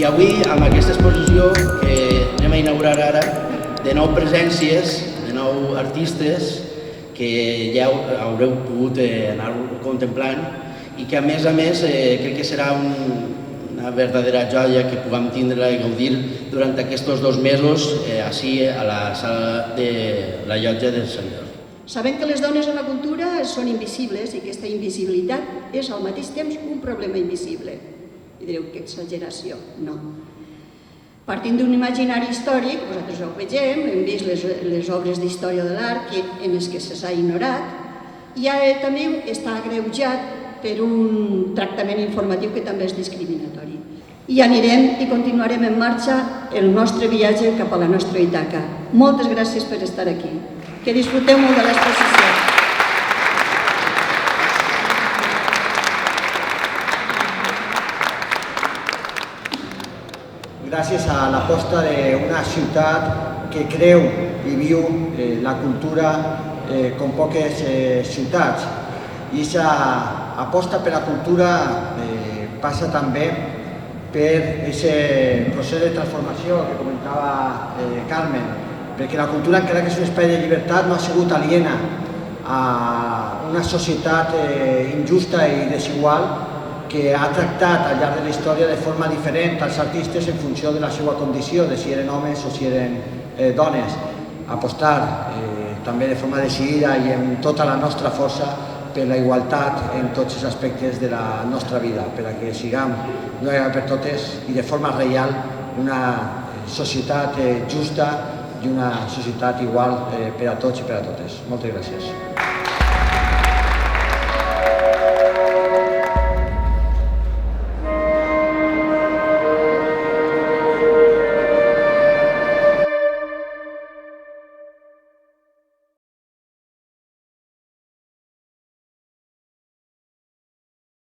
I avui, amb aquesta exposició que anem a inaugurar ara, de nou presències, de nou artistes que ja haureu pogut anar contemplant i que a més crec que serà una verdadera joia que puguem tindre i gaudir durant aquests 2 mesos així a la sala de la Llotja del Senyor. Sabem que les dones en la cultura són invisibles i que aquesta invisibilitat és al mateix temps un problema invisible. I direu, que exageració. No. Partint d'un imaginari històric, vosaltres ho vegem, hem vist les obres d'història de l'art en les que s'ha ignorat, i ara també està agreujat per un tractament informatiu que també és discriminatori. I anirem i continuarem en marxa el nostre viatge cap a la nostra Ítaca. Moltes gràcies per estar aquí. Que disfruteu molt de l'exposició. Gràcies a l'aposta d'una ciutat que creu i viu la cultura com poques ciutats. I aquesta aposta per la cultura passa també per aquest procés de transformació que comentava Carmen, perquè la cultura, encara que és un espai de llibertat, no ha sigut aliena a una societat injusta i desigual que ha tractat al llarg de la història de forma diferent als artistes en funció de la seva condició, de si eren homes o si eren dones. Apostar també de forma decidida i amb tota la nostra força per la igualtat en tots els aspectes de la nostra vida, perquè siguem d'una vegada per totes i de forma real una societat justa i una societat igual per a tots i per a totes. Moltes gràcies.